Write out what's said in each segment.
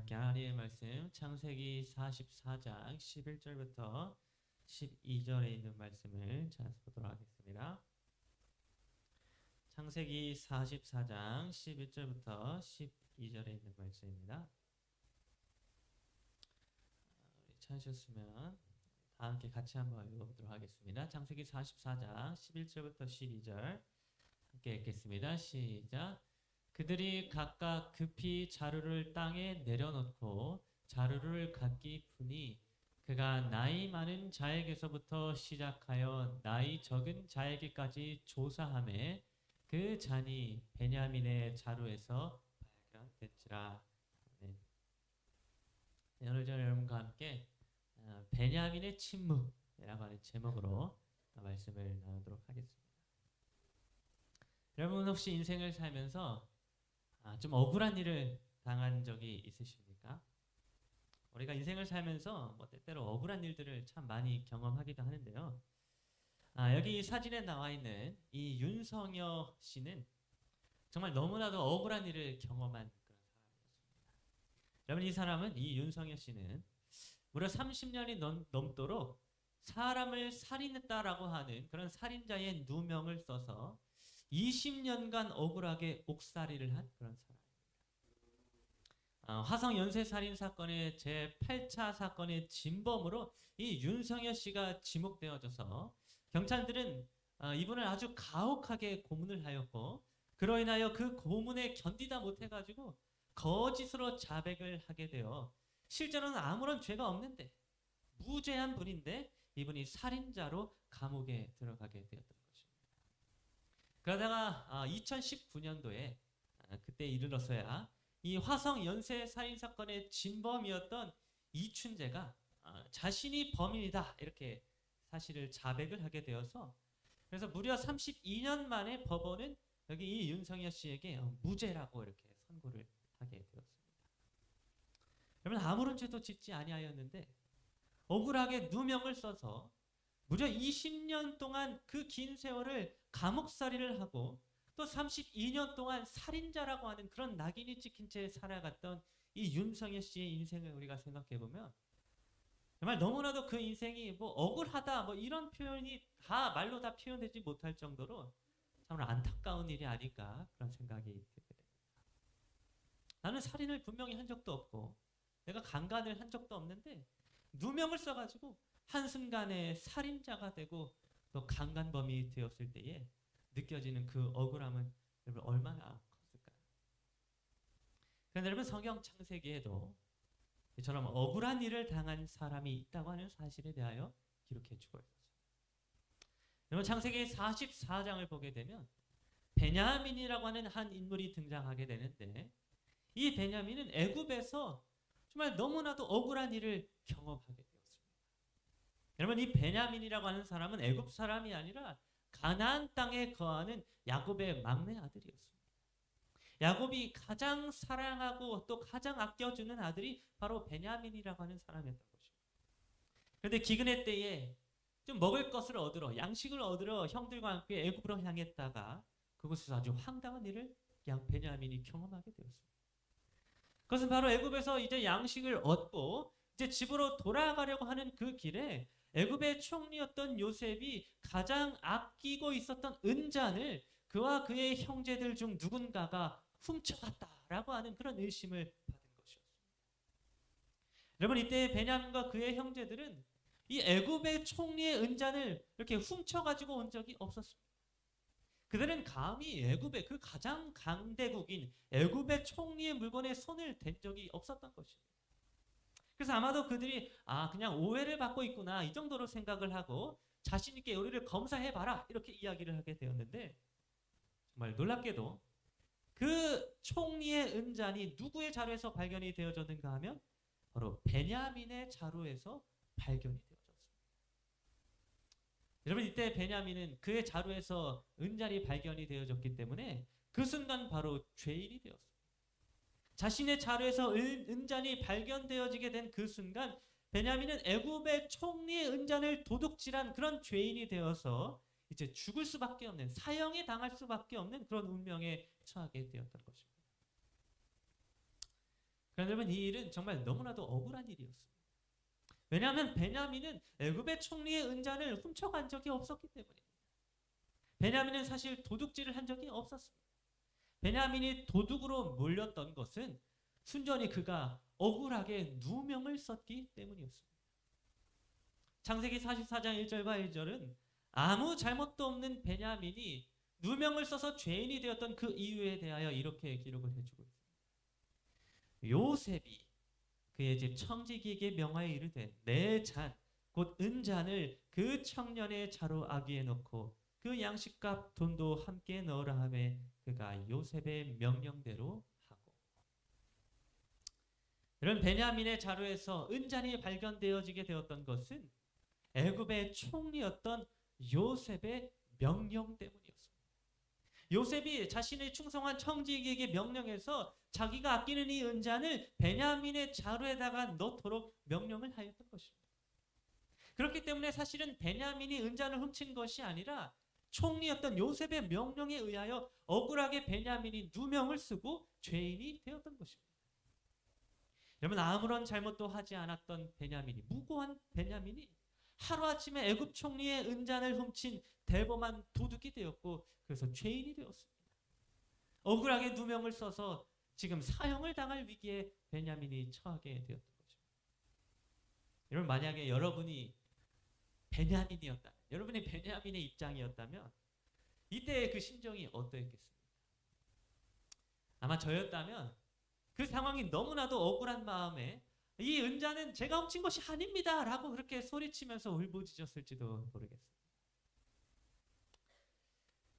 함께 하나님의 말씀 창세기 44장 11절부터 12절에 있는 말씀을 찾아서 보도록 하겠습니다. 창세기 44장 11절부터 12절에 있는 말씀입니다. 찾으셨으면 다 함께 같이 한번 읽어보도록 하겠습니다. 창세기 44장 11절부터 12절 함께 읽겠습니다. 시작. 그들이 각각 급히 자루를 땅에 내려놓고 자루를 각기 푸니 그가 나이 많은 자에게서부터 시작하여 나이 적은 자에게까지 조사하매 그 잔이 베냐민의 자루에서 발견됐지라. 네. 오늘 저는 여러분과 함께 베냐민의 침묵이라고 하는 제목으로 말씀을 나누도록 하겠습니다. 여러분 혹시 인생을 살면서 좀 억울한 일을 당한 적이 있으십니까? 우리가 인생을 살면서 때때로 억울한 일들을 참 많이 경험하기도 하는데요. 여기 사진에 나와 있는 이 윤성여 씨는 정말 너무나도 억울한 일을 경험한 그런 사람이었습니다. 여러분 이 사람은 이 윤성여 씨는 무려 30년이 넘도록 사람을 살인했다라고 하는 그런 살인자의 누명을 써서 20년간 억울하게 옥살이를 한 그런 사람입니다. 화성 연쇄살인 사건의 제8차 사건의 진범으로 이 윤성여 씨가 지목되어져서 경찰들은 이분을 아주 가혹하게 고문을 하였고 그로 인하여 그 고문에 견디다 못해가지고 거짓으로 자백을 하게 되어 실제로는 아무런 죄가 없는데 무죄한 분인데 이분이 살인자로 감옥에 들어가게 되었던 것입니다. 그러다가 2019년도에 그때 이르러서야 이 화성 연쇄 살인 사건의 진범이었던 이춘재가 자신이 범인이다 이렇게 사실을 자백을 하게 되어서 그래서 무려 32년 만에 법원은 여기 이 윤성여 씨에게 무죄라고 이렇게 선고를 하게 되었습니다. 여러분 아무런 죄도 짓지 아니하였는데 억울하게 누명을 써서 무려 20년 동안 그 긴 세월을 감옥살이를 하고 또 32년 동안 살인자라고 하는 그런 낙인이 찍힌 채 살아갔던 이 윤성여 씨의 인생을 우리가 생각해 보면 정말 너무나도 그 인생이 억울하다 이런 표현이 다 말로 다 표현되지 못할 정도로 정말 안타까운 일이 아닐까 그런 생각이 들게 됩니다. 나는 살인을 분명히 한 적도 없고 내가 강간을 한 적도 없는데 누명을 써가지고 한순간에 살인자가 되고 또 강간범이 되었을 때에 느껴지는 그 억울함은 여러분 얼마나 컸을까요? 그런데 여러분 성경 창세기에도 이처럼 억울한 일을 당한 사람이 있다고 하는 사실에 대하여 기록해 주고 있었습니다. 여러분 창세기 44장을 보게 되면 베냐민이라고 하는 한 인물이 등장하게 되는데 이 베냐민은 애굽에서 정말 너무나도 억울한 일을 경험하게 되었습니다. 여러분 이 베냐민이라고 하는 사람은 애굽 사람이 아니라 가나안 땅에 거하는 야곱의 막내 아들이었습니다. 야곱이 가장 사랑하고 또 가장 아껴주는 아들이 바로 베냐민이라고 하는 사람이었던 것입니다. 그런데 기근의 때에 좀 먹을 것을 얻으러 양식을 얻으러 형들과 함께 애굽으로 향했다가 그곳에서 아주 황당한 일을 베냐민이 경험하게 되었습니다. 그것은 바로 애굽에서 이제 양식을 얻고 이제 집으로 돌아가려고 하는 그 길에 애굽의 총리였던 요셉이 가장 아끼고 있었던 은잔을 그와 그의 형제들 중 누군가가 훔쳐갔다라고 하는 그런 의심을 받은 것이었습니다. 여러분 이때 베냐민과 그의 형제들은 이 애굽의 총리의 은잔을 이렇게 훔쳐가지고 온 적이 없었습니다. 그들은 감히 애굽의 그 가장 강대국인 애굽의 총리의 물건에 손을 댄 적이 없었던 것입니다. 그래서 아마도 그들이 그냥 오해를 받고 있구나 이 정도로 생각을 하고 자신 있게 우리를 검사해봐라 이렇게 이야기를 하게 되었는데 정말 놀랍게도 그 총리의 은잔이 누구의 자루에서 발견이 되어졌는가 하면 바로 베냐민의 자루에서 발견이 되어졌습니다. 여러분 이때 베냐민은 그의 자루에서 은잔이 발견이 되어졌기 때문에 그 순간 바로 죄인이 되었습니다. 자신의 자루에서 은잔이 발견되어지게 된 그 순간 베냐민은 애굽의 총리의 은잔을 도둑질한 그런 죄인이 되어서 이제 죽을 수밖에 없는 사형에 당할 수밖에 없는 그런 운명에 처하게 되었던 것입니다. 그런데 여러분, 이 일은 정말 너무나도 억울한 일이었습니다. 왜냐하면 베냐민은 애굽의 총리의 은잔을 훔쳐간 적이 없었기 때문입니다. 베냐민은 사실 도둑질을 한 적이 없었습니다. 베냐민이 도둑으로 몰렸던 것은 순전히 그가 억울하게 누명을 썼기 때문이었습니다. 창세기 44장 1절과 2절은 아무 잘못도 없는 베냐민이 누명을 써서 죄인이 되었던 그 이유에 대하여 이렇게 기록을 해주고 있습니다. 요셉이 그의 집 청지기에게 명하여 이르되 내 잔 곧 은잔을 그 청년의 자루 아귀에 넣고 그 양식값 돈도 함께 넣으라 하매 그가 요셉의 명령대로 하고. 이런 베냐민의 자루에서 은잔이 발견되어지게 되었던 것은 애굽의 총리였던 요셉의 명령 때문이었습니다. 요셉이 자신의 충성한 청지기에게 명령해서 자기가 아끼는 이 은잔을 베냐민의 자루에다가 넣도록 명령을 하였던 것입니다. 그렇기 때문에 사실은 베냐민이 은잔을 훔친 것이 아니라 총리였던 요셉의 명령에 의하여 억울하게 베냐민이 누명을 쓰고 죄인이 되었던 것입니다. 여러분, 아무런 잘못도 하지 않았던 베냐민이, 무고한 베냐민이 하루아침에 애굽 총리의 은잔을 훔친 대범한 도둑이 되었고, 그래서 죄인이 되었습니다. 억울하게 누명을 써서 지금 사형을 당할 위기에 베냐민이 처하게 되었던 거죠. 여러분, 만약에 여러분이 베냐민이었다면, 여러분이 베냐민의 입장이었다면 이때의 그 심정이 어떠했겠습니까? 아마 저였다면 그 상황이 너무나도 억울한 마음에 이 은자는 제가 훔친 것이 아닙니다 라고 그렇게 소리치면서 울부짖었을지도 모르겠습니다.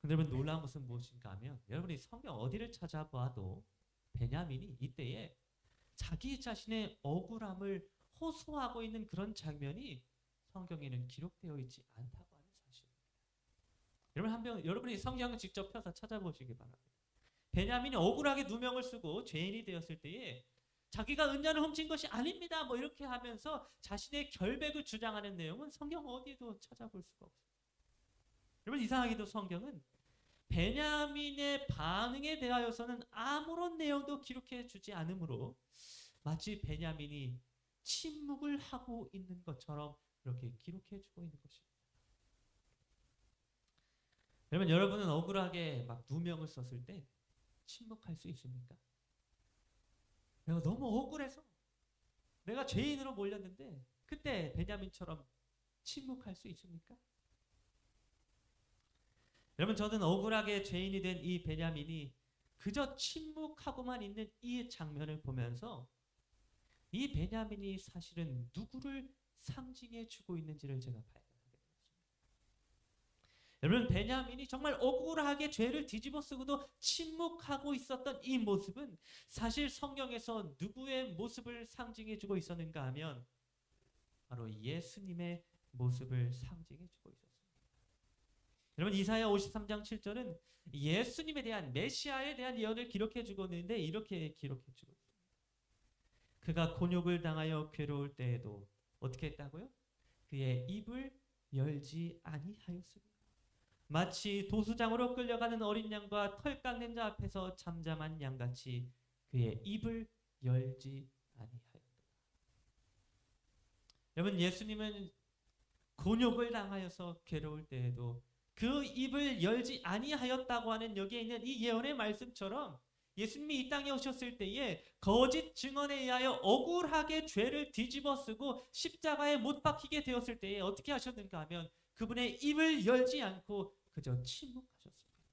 근데 여러분, 놀라운 것은 무엇인가 하면 여러분이 성경 어디를 찾아봐도 베냐민이 이때에 자기 자신의 억울함을 호소하고 있는 그런 장면이 성경에는 기록되어 있지 않다고 하는 사실입니다. 여러분이 성경을 직접 펴서 찾아보시기 바랍니다. 베냐민이 억울하게 누명을 쓰고 죄인이 되었을 때에 자기가 은잔을 훔친 것이 아닙니다 뭐 이렇게 하면서 자신의 결백을 주장하는 내용은 성경 어디에도 찾아볼 수가 없습니다. 여러분, 이상하게도 성경은 베냐민의 반응에 대하여서는 아무런 내용도 기록해 주지 않으므로 마치 베냐민이 침묵을 하고 있는 것처럼 그렇게 기록해 주고 있는 것입니다. 여러분은 억울하게 막 누명을 썼을 때 침묵할 수 있습니까? 내가 너무 억울해서 내가 죄인으로 몰렸는데 그때 베냐민처럼 침묵할 수 있습니까? 여러분, 저는 억울하게 죄인이 된 이 베냐민이 그저 침묵하고만 있는 이 장면을 보면서 이 베냐민이 사실은 누구를 상징해 주고 있는지를 제가 발견하게 되었습니다. 여러분, 베냐민이 정말 억울하게 죄를 뒤집어 쓰고도 침묵하고 있었던 이 모습은 사실 성경에서 누구의 모습을 상징해 주고 있었는가 하면 바로 예수님의 모습을 상징해 주고 있었습니다. 여러분, 이사야 53장 7절은 예수님에 대한, 메시아에 대한 예언을 기록해 주고 있는데 이렇게 기록해 주고 있습니다. 그가 곤욕을 당하여 괴로울 때에도 어떻게 했다고요? 그의 입을 열지 아니하였으며 마치 도수장으로 끌려가는 어린 양과 털 깎는 자 앞에서 잠잠한 양같이 그의 입을 열지 아니하였다. 여러분, 예수님은 곤욕을 당하여서 괴로울 때에도 그 입을 열지 아니하였다고 하는 여기에 있는 이 예언의 말씀처럼 예수님이 이 땅에 오셨을 때에 거짓 증언에 의하여 억울하게 죄를 뒤집어 쓰고 십자가에 못 박히게 되었을 때에 어떻게 하셨는가 하면 그분의 입을 열지 않고 그저 침묵하셨습니다.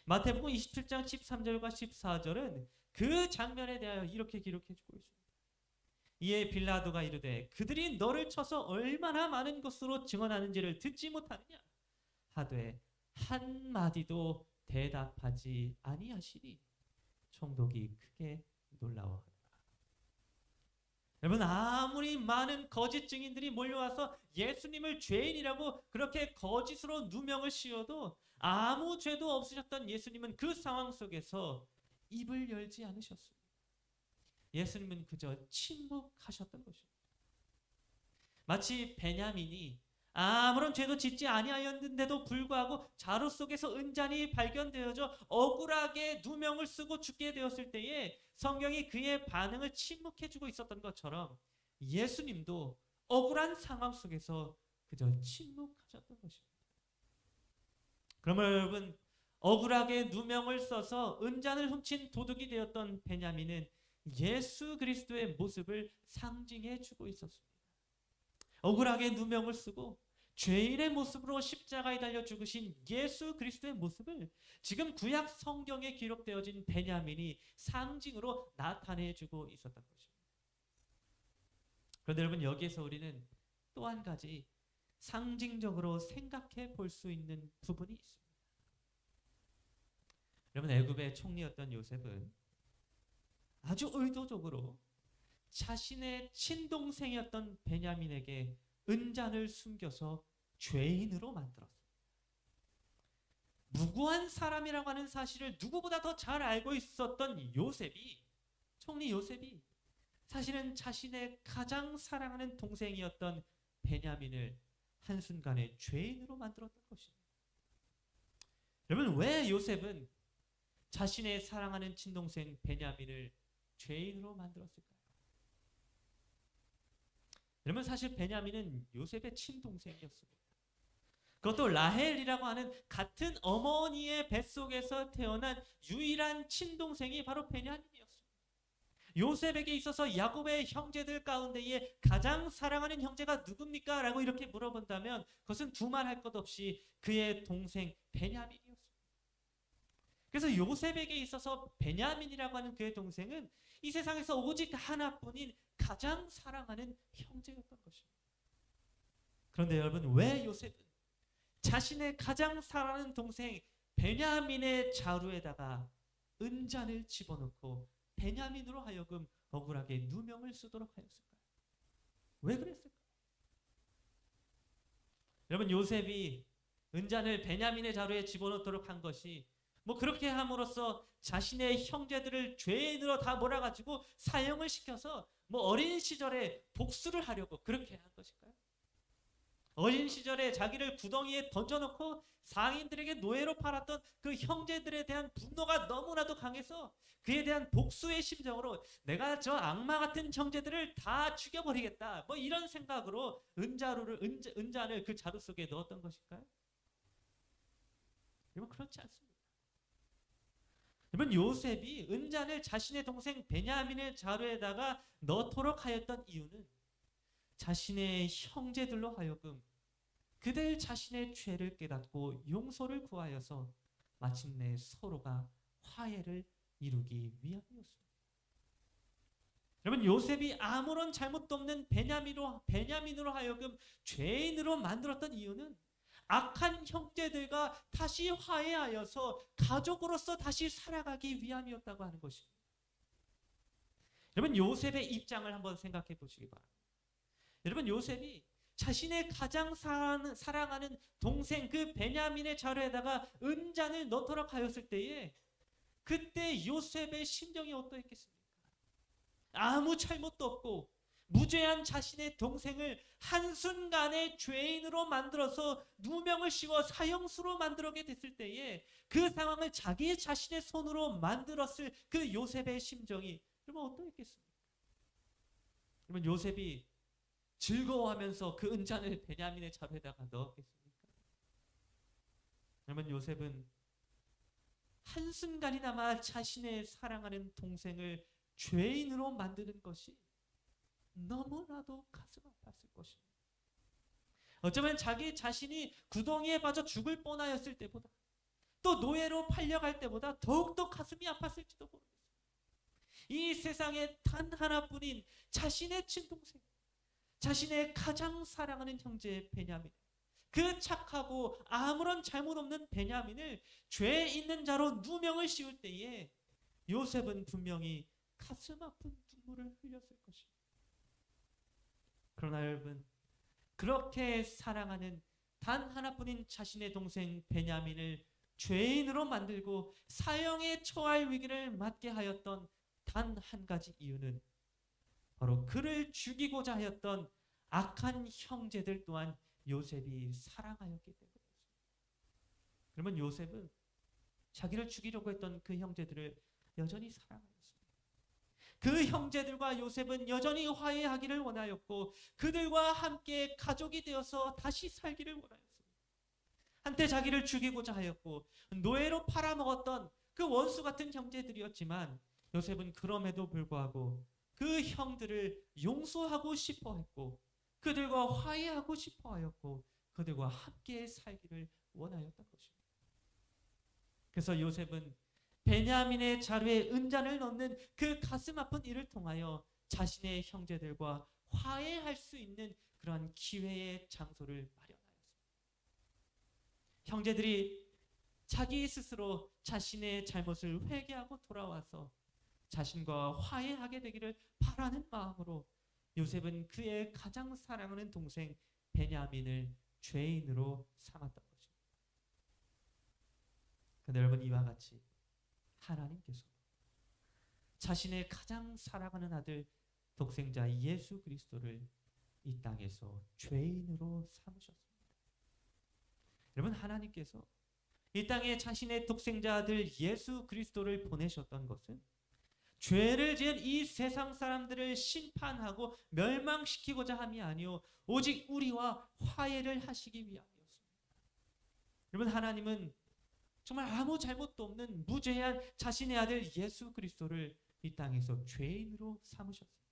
마태복음 27장 13절과 14절은 그 장면에 대하여 이렇게 기록해 주고 있습니다. 이에 빌라도가 이르되 그들이 너를 쳐서 얼마나 많은 것으로 증언하는지를 듣지 못하느냐 하되 한마디도 대답하지 아니하시니 총독이 크게 놀라워하더라. 여러분, 아무리 많은 거짓 증인들이 몰려와서 예수님을 죄인이라고 그렇게 거짓으로 누명을 씌워도 아무 죄도 없으셨던 예수님은 그 상황 속에서 입을 열지 않으셨습니다. 예수님은 그저 침묵하셨던 것입니다. 마치 베냐민이 아무런 죄도 짓지 아니하였는데도 불구하고 자루 속에서 은잔이 발견되어져 억울하게 누명을 쓰고 죽게 되었을 때에 성경이 그의 반응을 침묵해주고 있었던 것처럼 예수님도 억울한 상황 속에서 그저 침묵하셨던 것입니다. 그러면 여러분, 억울하게 누명을 써서 은잔을 훔친 도둑이 되었던 베냐민은 예수 그리스도의 모습을 상징해 주고 있었습니다. 억울하게 누명을 쓰고 죄인의 모습으로 십자가에 달려 죽으신 예수 그리스도의 모습을 지금 구약 성경에 기록되어진 베냐민이 상징으로 나타내 주고 있었던 것입니다. 그런데 여러분, 여기에서 우리는 또 한 가지 상징적으로 생각해 볼 수 있는 부분이 있습니다. 여러분, 애굽의 총리였던 요셉은 아주 의도적으로 자신의 친동생이었던 베냐민에게 은잔을 숨겨서 죄인으로 만들었습니다. 무고한 사람이라고 하는 사실을 누구보다 더 잘 알고 있었던 요셉이, 총리 요셉이 사실은 자신의 가장 사랑하는 동생이었던 베냐민을 한순간에 죄인으로 만들었던 것입니다. 여러분, 왜 요셉은 자신의 사랑하는 친동생 베냐민을 죄인으로 만들었을까요? 여러분, 사실 베냐민은 요셉의 친동생이었습니다. 그것도 라헬이라고 하는 같은 어머니의 뱃속에서 태어난 유일한 친동생이 바로 베냐민이었습니다. 요셉에게 있어서 야곱의 형제들 가운데에 가장 사랑하는 형제가 누굽니까? 라고 이렇게 물어본다면 그것은 두말할 것 없이 그의 동생 베냐민이었습니다. 그래서 요셉에게 있어서 베냐민이라고 하는 그의 동생은 이 세상에서 오직 하나뿐인 가장 사랑하는 형제였던 것입니다. 그런데 여러분, 왜 요셉은 자신의 가장 사랑하는 동생 베냐민의 자루에다가 은잔을 집어넣고 베냐민으로 하여금 억울하게 누명을 쓰도록 하였을까요? 왜 그랬을까요? 여러분, 요셉이 은잔을 베냐민의 자루에 집어넣도록 한 것이 그렇게 함으로써 자신의 형제들을 죄인으로 다 몰아가지고 사형을 시켜서 어린 시절에 복수를 하려고 그렇게 한 것일까요? 어린 시절에 자기를 구덩이에 던져놓고 상인들에게 노예로 팔았던 그 형제들에 대한 분노가 너무나도 강해서 그에 대한 복수의 심정으로 내가 저 악마 같은 형제들을 다 죽여버리겠다, 이런 생각으로 은잔을 그 자루 속에 넣었던 것일까요? 여러분, 그렇지 않습니다. 여러분, 요셉이 은잔을 자신의 동생 베냐민의 자루에다가 넣도록 하였던 이유는 자신의 형제들로 하여금 그들 자신의 죄를 깨닫고 용서를 구하여서 마침내 서로가 화해를 이루기 위함이었습니다. 여러분, 요셉이 아무런 잘못도 없는 베냐민으로 하여금 죄인으로 만들었던 이유는 악한 형제들과 다시 화해하여서 가족으로서 다시 살아가기 위함이었다고 하는 것입니다. 여러분, 요셉의 입장을 한번 생각해 보시기 바랍니다. 여러분, 요셉이 자신의 가장 사랑하는 동생 그 베냐민의 자루에다가 은잔을 넣도록 하였을 때에 그때 요셉의 심정이 어떠했겠습니까? 아무 잘못도 없고 무죄한 자신의 동생을 한순간에 죄인으로 만들어서 누명을 씌워 사형수로 만들게 됐을 때에 그 상황을 자기 자신의 손으로 만들었을 그 요셉의 심정이 여러분 어떠했겠습니까? 여러분, 요셉이 즐거워하면서 그 은잔을 베냐민의 자루에다가 넣었겠습니까? 여러분, 요셉은 한순간이나마 자신의 사랑하는 동생을 죄인으로 만드는 것이 너무나도 가슴 아팠을 것입니다. 어쩌면 자기 자신이 구덩이에 빠져 죽을 뻔하였을 때보다 또 노예로 팔려갈 때보다 더욱더 가슴이 아팠을지도 모르겠습니다. 이 세상에 단 하나뿐인 자신의 친동생, 자신의 가장 사랑하는 형제 베냐민, 그 착하고 아무런 잘못 없는 베냐민을 죄 있는 자로 누명을 씌울 때에 요셉은 분명히 가슴 아픈 눈물을 흘렸을 것입니다. 그러나 여러분, 그렇게 사랑하는 단 하나뿐인 자신의 동생 베냐민을 죄인으로 만들고 사형에 처할 위기를 맞게 하였던 단 한 가지 이유는 바로 그를 죽이고자 하였던 악한 형제들 또한 요셉이 사랑하였기 때문이었습니다. 그러면 요셉은 자기를 죽이려고 했던 그 형제들을 여전히 사랑하였습니다. 그 형제들과 요셉은 여전히 화해하기를 원하였고 그들과 함께 가족이 되어서 다시 살기를 원하였습니다. 한때 자기를 죽이고자 하였고 노예로 팔아먹었던 그 원수 같은 형제들이었지만 요셉은 그럼에도 불구하고 그 형들을 용서하고 싶어 했고 그들과 화해하고 싶어 하였고 그들과 함께 살기를 원하였던 것입니다. 그래서 요셉은 베냐민의 자루에 은잔을 넣는 그 가슴 아픈 일을 통하여 자신의 형제들과 화해할 수 있는 그러한 기회의 장소를 마련하였습니다. 형제들이 자기 스스로 자신의 잘못을 회개하고 돌아와서 자신과 화해하게 되기를 바라는 마음으로 요셉은 그의 가장 사랑하는 동생 베냐민을 죄인으로 삼았던 것입니다. 그런데 여러분, 이와 같이 하나님께서 자신의 가장 사랑하는 아들 독생자 예수 그리스도를 이 땅에서 죄인으로 삼으셨습니다. 여러분, 하나님께서 이 땅에 자신의 독생자 아들 예수 그리스도를 보내셨던 것은 죄를 지은 이 세상 사람들을 심판하고 멸망시키고자 함이 아니요 오직 우리와 화해를 하시기 위함이었습니다. 여러분, 하나님은 정말 아무 잘못도 없는 무죄한 자신의 아들 예수 그리스도를 이 땅에서 죄인으로 삼으셨습니다.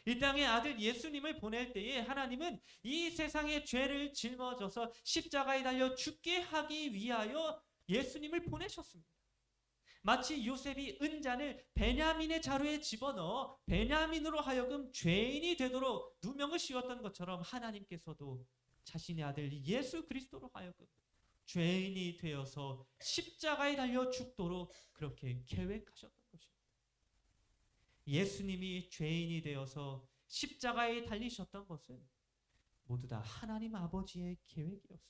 이 땅에 아들 예수님을 보낼 때에 하나님은 이 세상의 죄를 짊어져서 십자가에 달려 죽게 하기 위하여 예수님을 보내셨습니다. 마치 요셉이 은잔을 베냐민의 자루에 집어넣어 베냐민으로 하여금 죄인이 되도록 누명을 씌웠던 것처럼 하나님께서도 자신의 아들 예수 그리스도로 하여금 죄인이 되어서 십자가에 달려 죽도록 그렇게 계획하셨던 것입니다. 예수님이 죄인이 되어서 십자가에 달리셨던 것은 모두 다 하나님 아버지의 계획이었습니다.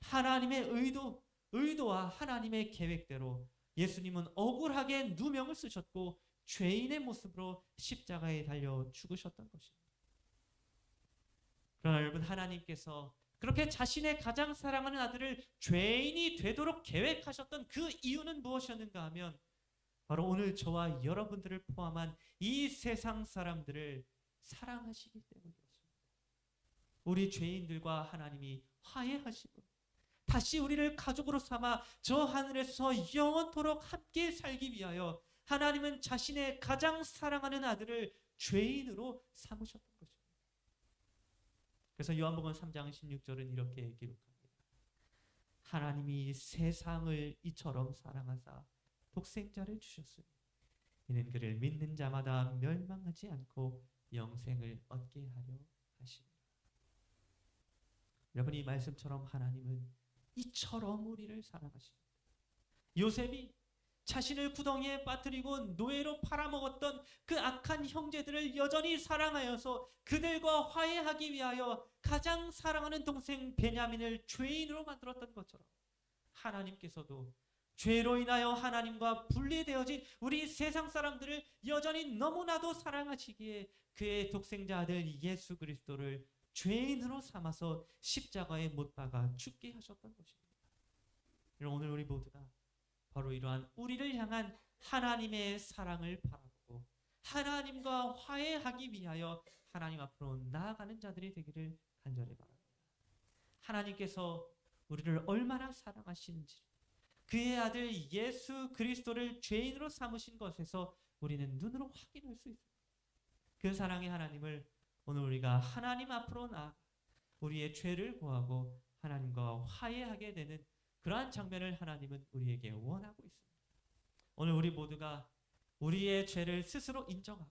하나님의 의도와 하나님의 계획대로 예수님은 억울하게 누명을 쓰셨고 죄인의 모습으로 십자가에 달려 죽으셨던 것입니다. 그러나 여러분, 하나님께서 그렇게 자신의 가장 사랑하는 아들을 죄인이 되도록 계획하셨던 그 이유는 무엇이었는가 하면 바로 오늘 저와 여러분들을 포함한 이 세상 사람들을 사랑하시기 때문이었습니다. 우리 죄인들과 하나님이 화해하시고 다시 우리를 가족으로 삼아 저 하늘에서 영원토록 함께 살기 위하여 하나님은 자신의 가장 사랑하는 아들을 죄인으로 삼으셨던 것입니다. 그래서 요한복음 3장 16절은 이렇게 기록합니다. 하나님이 세상을 이처럼 사랑하사 독생자를 주셨으니 이는 그를 믿는 자마다 멸망하지 않고 영생을 얻게 하려 하시니라. 여러분, 이 말씀처럼 하나님은 이처럼 우리를 사랑하십니다. 요셉이 자신을 구덩이에 빠뜨리고 노예로 팔아먹었던 그 악한 형제들을 여전히 사랑하여서 그들과 화해하기 위하여 가장 사랑하는 동생 베냐민을 죄인으로 만들었던 것처럼 하나님께서도 죄로 인하여 하나님과 분리되어진 우리 세상 사람들을 여전히 너무나도 사랑하시기에 그의 독생자 아들 예수 그리스도를 죄인으로 삼아서 십자가에 못 박아 죽게 하셨던 것입니다. 오늘 우리 모두가 바로 이러한 우리를 향한 하나님의 사랑을 바라보고 하나님과 화해하기 위하여 하나님 앞으로 나아가는 자들이 되기를 간절히 바랍니다. 하나님께서 우리를 얼마나 사랑하시는지 그의 아들 예수 그리스도를 죄인으로 삼으신 것에서 우리는 눈으로 확인할 수 있습니다. 그 사랑의 하나님을 오늘 우리가 하나님 앞으로 나아가 우리의 죄를 구하고 하나님과 화해하게 되는 그러한 장면을 하나님은 우리에게 원하고 있습니다. 오늘 우리 모두가 우리의 죄를 스스로 인정하고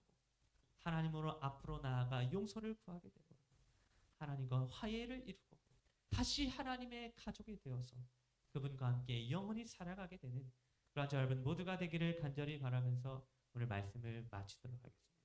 하나님으로 앞으로 나아가 용서를 구하게 되고 하나님과 화해를 이루고 다시 하나님의 가족이 되어서 그분과 함께 영원히 살아가게 되는 그러한 여러분 모두가 되기를 간절히 바라면서 오늘 말씀을 마치도록 하겠습니다.